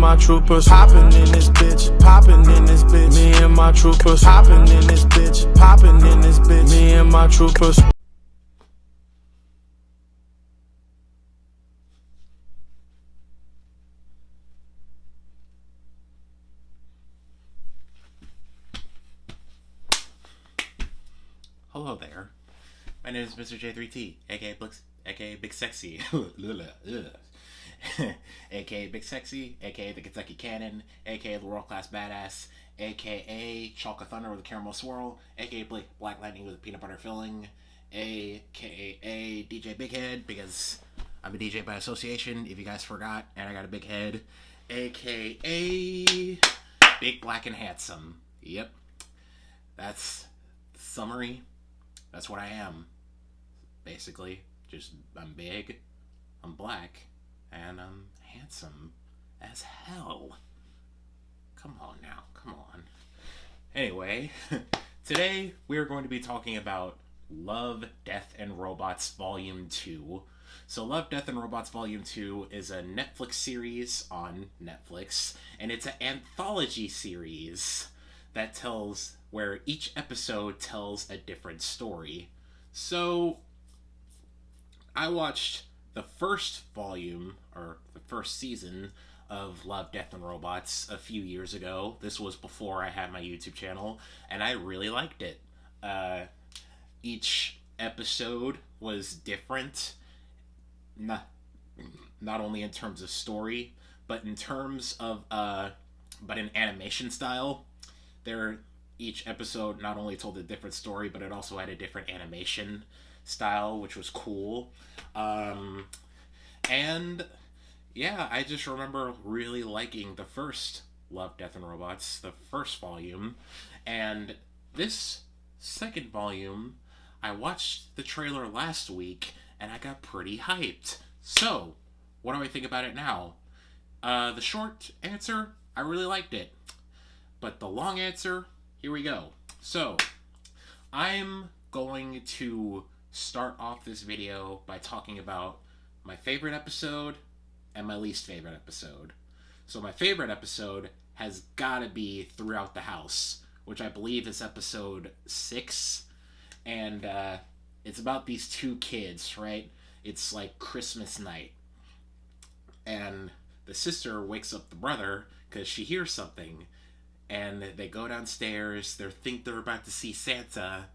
my troopers popping in this bitch, popping in this bitch. Me and my troopers popping in this bitch, popping in this bitch. Me and my troopers. Hello there. My name is Mr. J3T, aka Big Sexy, aka Big Sexy, aka the Kentucky Cannon, aka the World Class Badass, aka Chocolate Thunder with a caramel swirl, aka Black Lightning with a peanut butter filling, aka DJ Big Head, because I'm a DJ by association, if you guys forgot, and I got a big head, aka Big Black and Handsome. Yep, that's the summary. That's what I am, basically. Just, I'm big, I'm black, and I'm handsome as hell. Come on now, come on. Anyway, today we're going to be talking about Love, Death and Robots Volume 2. So Love, Death and Robots Volume 2 is a Netflix series on Netflix, and it's an anthology series that tells where each episode tells a different story. So I watched the first volume, or the first season of Love, Death, and Robots a few years ago. This was before I had my YouTube channel, and I really liked it. Each episode was different, not only in terms of story, but in terms of, but in animation style. Each episode not only told a different story, but it also had a different animation style, which was cool. And yeah, I just remember really liking the first Love, Death, and Robots, the first volume. And this second volume, I watched the trailer last week, and I got pretty hyped. So, what do I think about it now? The short answer, I really liked it. But the long answer, here we go. So, I'm going to start off this video by talking about my favorite episode and my least favorite episode. So my favorite episode has gotta be Throughout the House, which I believe is episode 6. And it's about these two kids, right? It's like Christmas night. And the sister wakes up the brother because she hears something. And they go downstairs, they think they're about to see Santa,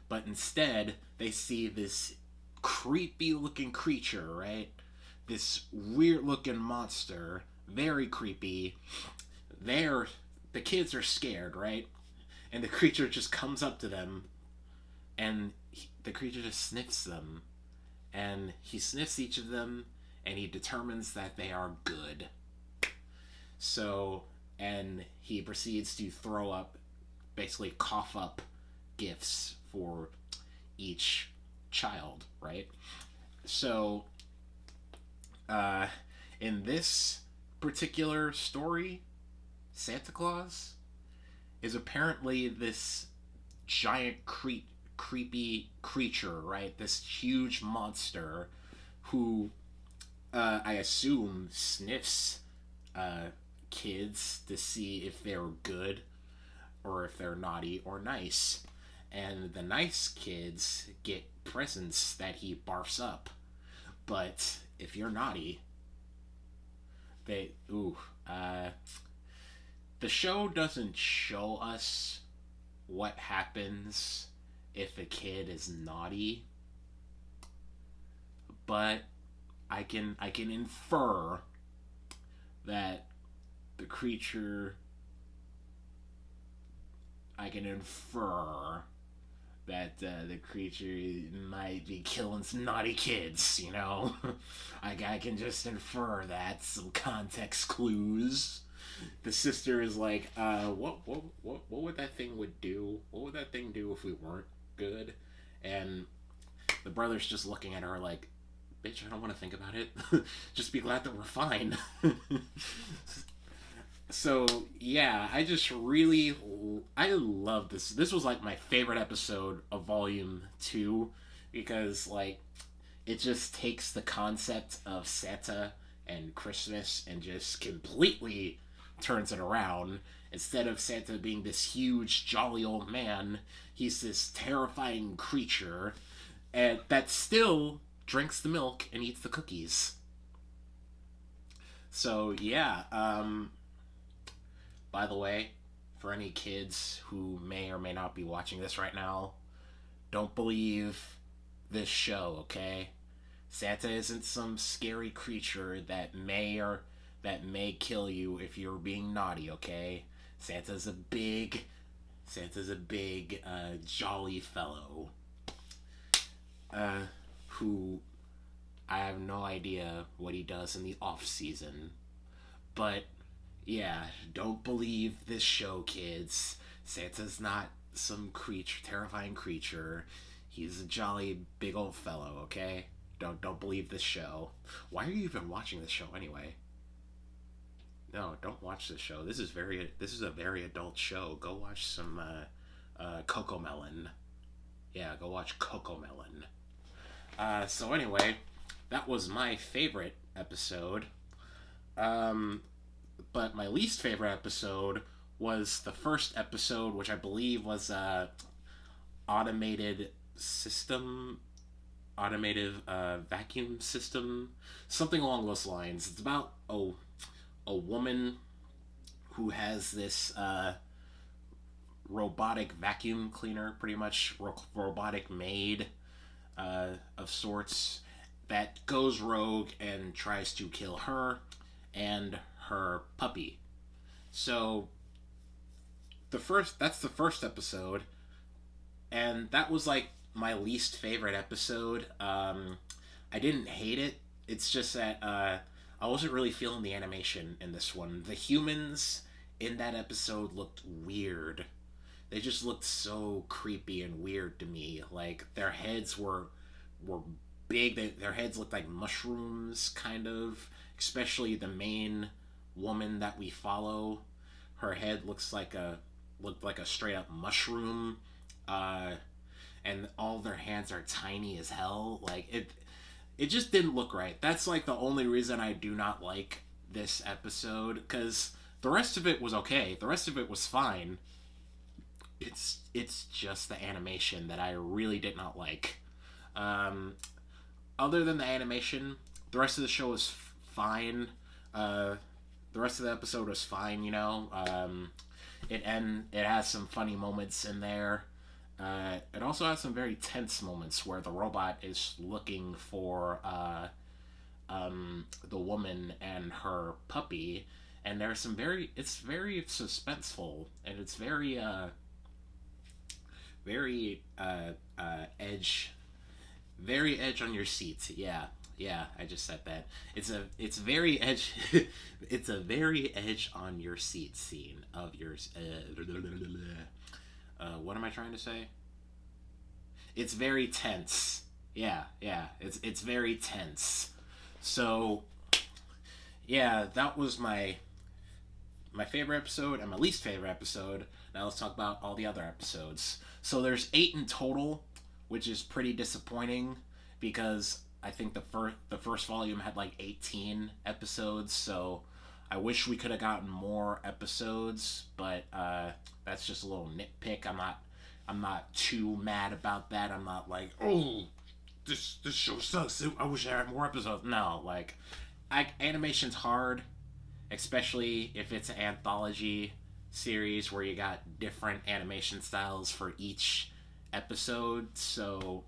but instead they see this creepy looking creature, right? This weird looking monster, very creepy. The kids are scared, right? And the creature just comes up to them, and the creature just sniffs them. And he sniffs each of them, and he determines that they are good. And he proceeds to throw up, basically cough up gifts for each child, right? So, in this particular story, Santa Claus is apparently this giant creepy creature, right? This huge monster who, I assume, sniffs, kids to see if they're good or if they're naughty or nice. And the nice kids get presents that he barfs up. But if you're naughty, the show doesn't show us what happens if a kid is naughty. But I can infer that the creature, the creature might be killing some naughty kids, you know? I can just infer that, some context clues. The sister is like, what would that thing do? What would that thing do if we weren't good? And the brother's just looking at her like, bitch, I don't want to think about it. Just be glad that we're fine. So, yeah, I love this. This was, like, my favorite episode of Volume 2, because, like, it just takes the concept of Santa and Christmas and just completely turns it around. Instead of Santa being this huge, jolly old man, he's this terrifying creature and that still drinks the milk and eats the cookies. So yeah, by the way, for any kids who may or may not be watching this right now, don't believe this show, okay? Santa isn't some scary creature that may kill you if you're being naughty, okay? Santa's a big, jolly fellow, who I have no idea what he does in the off season, but yeah, don't believe this show, kids. Santa's not some terrifying creature. He's a jolly big old fellow, okay? Don't believe this show. Why are you even watching this show anyway? No, don't watch this show. This is a very adult show. Go watch some Coco Melon. Yeah, go watch Coco Melon. So anyway, that was my favorite episode. But my least favorite episode was the first episode, which I believe was automated vacuum system, something along those lines. It's about a woman who has this robotic vacuum cleaner, pretty much robotic maid of sorts, that goes rogue and tries to kill her and her puppy. So that's the first episode, and that was like my least favorite episode. I didn't hate it. It's just that I wasn't really feeling the animation in this one. The humans in that episode looked weird. They just looked so creepy and weird to me. Like their heads were big. Their heads looked like mushrooms, kind of. Especially the main woman that we follow. Her head looked like a straight up mushroom. And all their hands are tiny as hell. Like it just didn't look right. That's like the only reason I do not like this episode, because the rest of it was okay. The rest of it was fine. It's just the animation that I really did not like. Other than the animation, the rest of the show was fine. The rest of the episode was fine, you know. It has some funny moments in there. It also has some very tense moments where the robot is looking for the woman and her puppy, and there's some it's very suspenseful, and it's very edge on your seat. Yeah, I just said that. It's very edge it's a very edge on your seat scene of yours. What am I trying to say? It's very tense. Yeah, it's very tense. So yeah, that was my favorite episode and my least favorite episode. Now let's talk about all the other episodes. So there's 8 in total, which is pretty disappointing because I think the first volume had like 18 episodes, so I wish we could have gotten more episodes, but that's just a little nitpick. I'm not too mad about that. I'm not like, oh, this show sucks. I wish I had more episodes. No, like, animation's hard, especially if it's an anthology series where you got different animation styles for each episode. So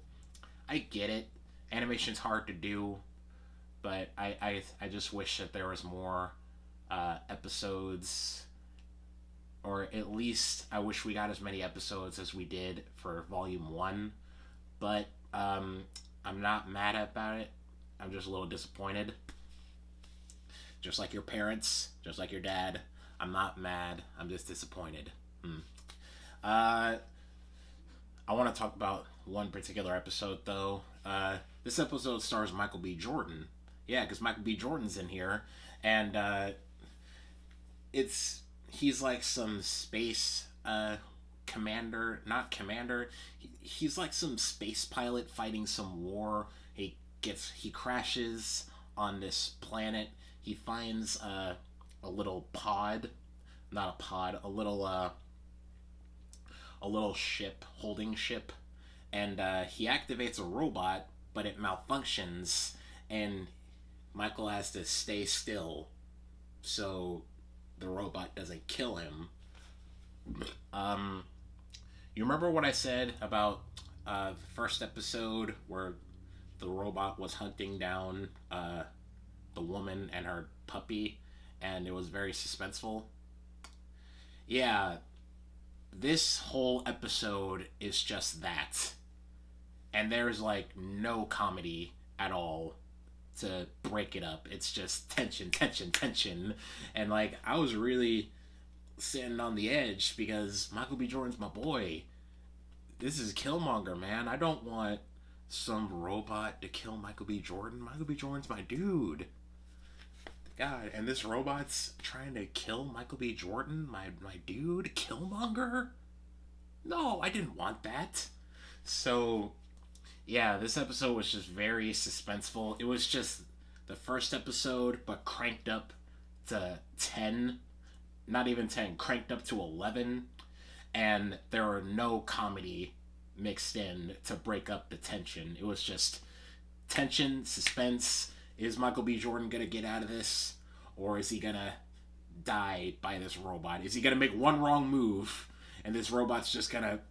I get it. Animation's hard to do, but I just wish that there was more episodes, or at least I wish we got as many episodes as we did for volume 1. But I'm not mad about it. I'm just a little disappointed. Just like your parents, just like your dad, I'm not mad. I'm just disappointed. I want to talk about one particular episode though. This episode stars Michael B. Jordan. Yeah, because Michael B. Jordan's in here, and he's like some space commander, not commander. He's like some space pilot fighting some war. He crashes on this planet. He finds a little pod, not a pod, a little ship, holding ship, and he activates a robot, but it malfunctions, and Michael has to stay still so the robot doesn't kill him. Um, you remember what I said about the first episode where the robot was hunting down the woman and her puppy, and it was very suspenseful? Yeah, this whole episode is just that. And there's like no comedy at all to break it up. It's just tension, tension, tension. And like, I was really sitting on the edge because Michael B. Jordan's my boy. This is Killmonger, man. I don't want some robot to kill Michael B. Jordan. Michael B. Jordan's my dude. God, and this robot's trying to kill Michael B. Jordan, my dude, Killmonger? No, I didn't want that. So, yeah, this episode was just very suspenseful. It was just the first episode, but cranked up to 10. Not even 10, cranked up to 11. And there were no comedy mixed in to break up the tension. It was just tension, suspense. Is Michael B. Jordan gonna get out of this? Or is he gonna die by this robot? Is he gonna make one wrong move and this robot's just gonna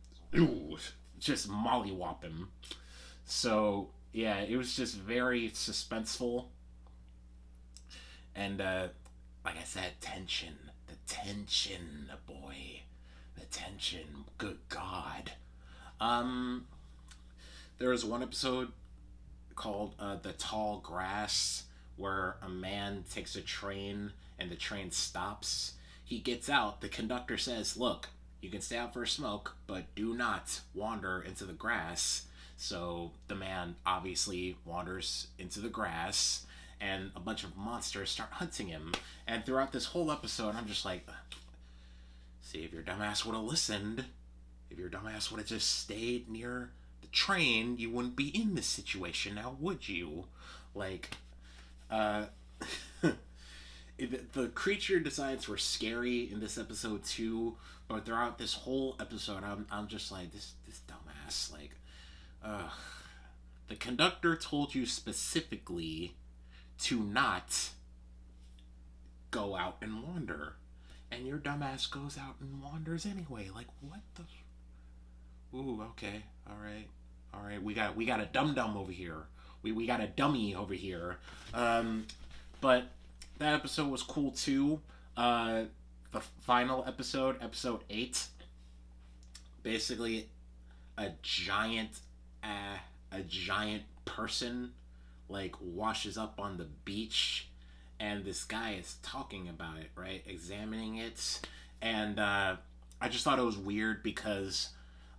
just mollywop him? So yeah, it was just very suspenseful. And like I said, tension. The tension, boy. The tension. Good God. There was one episode called The Tall Grass, where a man takes a train and the train stops. He gets out. The conductor says, look, you can stay out for a smoke, but do not wander into the grass. So the man obviously wanders into the grass, and a bunch of monsters start hunting him. And throughout this whole episode, I'm just like, see, if your dumbass would have listened, if your dumbass would have just stayed near the train, you wouldn't be in this situation now, would you? Like, the creature designs were scary in this episode too, but throughout this whole episode, I'm just like, this dumbass, like, the conductor told you specifically to not go out and wander, and your dumbass goes out and wanders anyway. Like, what the? Ooh, okay, all right. We got a dum-dum over here. We got a dummy over here. But that episode was cool too. The final episode, episode 8, basically a giant person like washes up on the beach, and this guy is talking about it, right, examining it. And I just thought it was weird because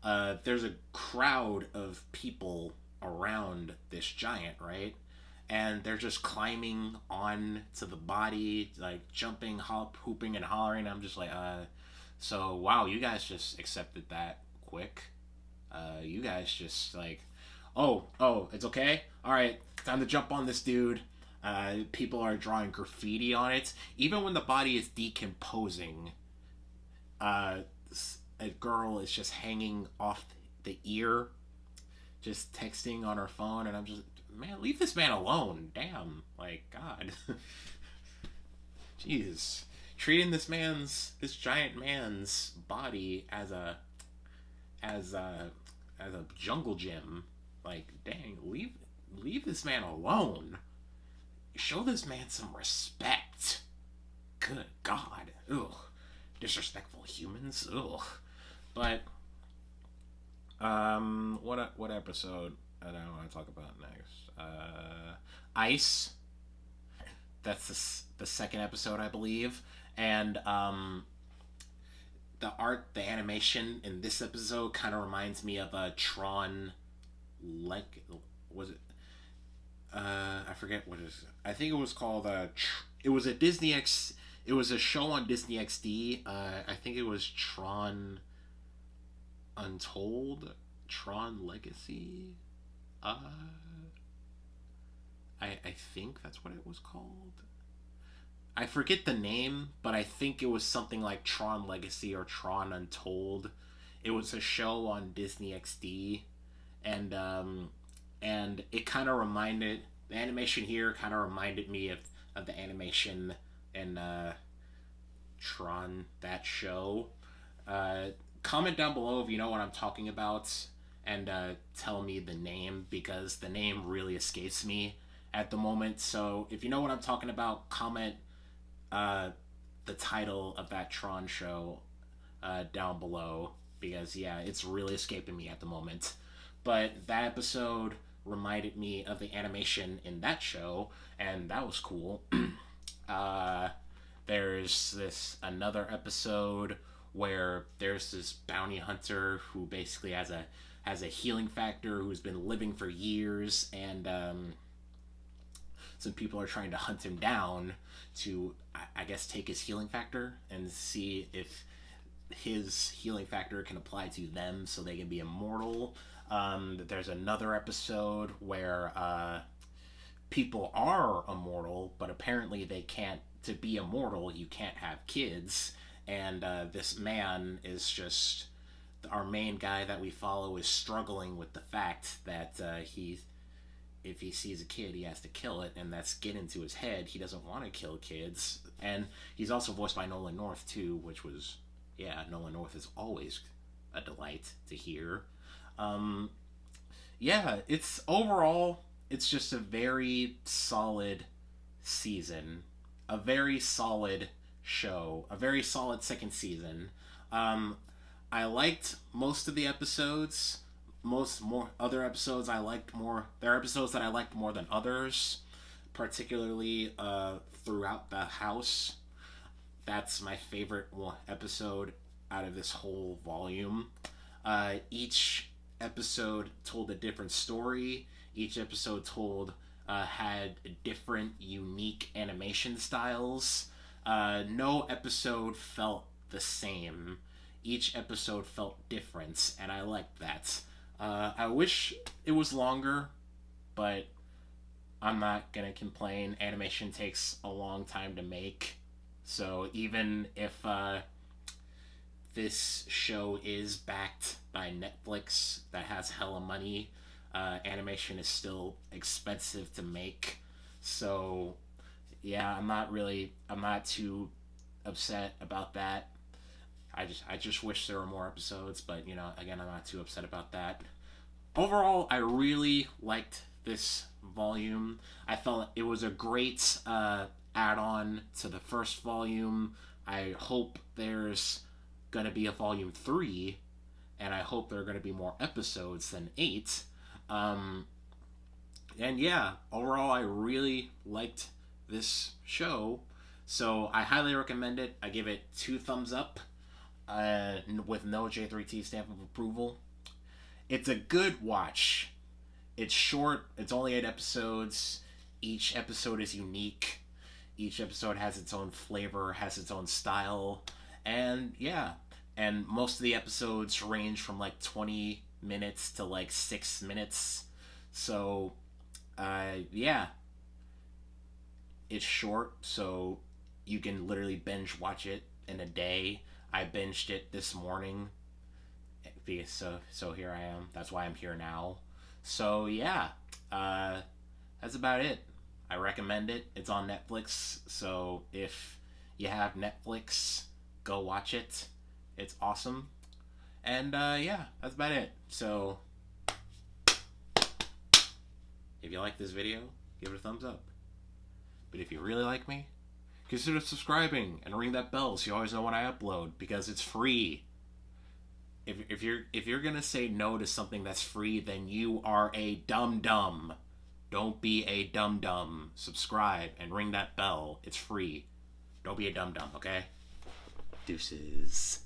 there's a crowd of people around this giant, right, and they're just climbing on to the body, like jumping, hooping and hollering. I'm just like, so wow, you guys just accepted that quick. You guys just like, oh, it's okay, all right, time to jump on this dude. People are drawing graffiti on it. Even when the body is decomposing, a girl is just hanging off the ear, just texting on her phone, and I'm just, man, leave this man alone. Damn, like, God. Jeez. Treating this giant man's body as a jungle gym. Like, dang, leave this man alone. Show this man some respect. Good God. Ugh. Disrespectful humans. Ugh. But what episode I want to talk about next? Ice. That's the second episode, I believe. And the art, the animation in this episode kind of reminds me of a Tron. Like, was it? I forget what it is. I think it was called it was a Disney X. It was a show on Disney XD. I think it was Tron Untold, Tron Legacy. I think that's what it was called. I forget the name, but I think it was something like Tron Legacy or Tron Untold. It was a show on Disney XD, and it kind of reminded the animation here kind of reminded me of the animation in Tron, that show. Comment down below if you know what I'm talking about, and tell me the name, because the name really escapes me at the moment. So if you know what I'm talking about, comment the title of that Tron show down below, because yeah, it's really escaping me at the moment. But that episode reminded me of the animation in that show, and that was cool. uh, there's this another episode where there's this bounty hunter who basically has a healing factor, who's been living for years, and some people are trying to hunt him down to, I guess, take his healing factor and see if his healing factor can apply to them so they can be immortal. There's another episode where people are immortal, but apparently they can't. To be immortal, you can't have kids. And this man is just, our main guy that we follow is struggling with the fact that if he sees a kid, he has to kill it, and that's getting into his head. He doesn't want to kill kids. And he's also voiced by Nolan North too, which was, yeah, Nolan North is always a delight to hear. Yeah, it's overall, it's just a very solid season, a very solid show, a very solid second season. I liked most of the episodes. More other episodes I liked more. There are episodes that I liked more than others, particularly Throughout the House. That's my favorite episode out of this whole volume. Each episode told a different story. Each episode had different, unique animation styles. No episode felt the same. Each episode felt different, and I liked that. I wish it was longer, but I'm not gonna complain. Animation takes a long time to make, so even if this show is backed by Netflix that has hella money, animation is still expensive to make. So yeah, I'm not too upset about that. I just wish there were more episodes, but you know, again, I'm not too upset about that. Overall, I really liked this volume. I felt it was a great add-on to the first volume. I hope there's gonna be a volume 3, and I hope there are gonna be more episodes than 8. And yeah, overall, I really liked this show, so I highly recommend it. I give it 2 thumbs up, with no J3T stamp of approval. It's a good watch. It's short. It's only 8 episodes. Each episode is unique. Each episode has its own flavor, has its own style, and yeah. And most of the episodes range from like 20 minutes to like 6 minutes. So, yeah. It's short, so you can literally binge watch it in a day. I binged it this morning. So here I am. That's why I'm here now. So yeah, that's about it. I recommend it. It's on Netflix, so if you have Netflix, go watch it. It's awesome. And yeah, that's about it. So if you like this video, give it a thumbs up. But if you really like me, consider subscribing and ring that bell so you always know when I upload, because it's free. If you're gonna say no to something that's free, then you are a dum-dum. Don't be a dum-dum. Subscribe and ring that bell. It's free. Don't be a dum-dum, okay? Deuces.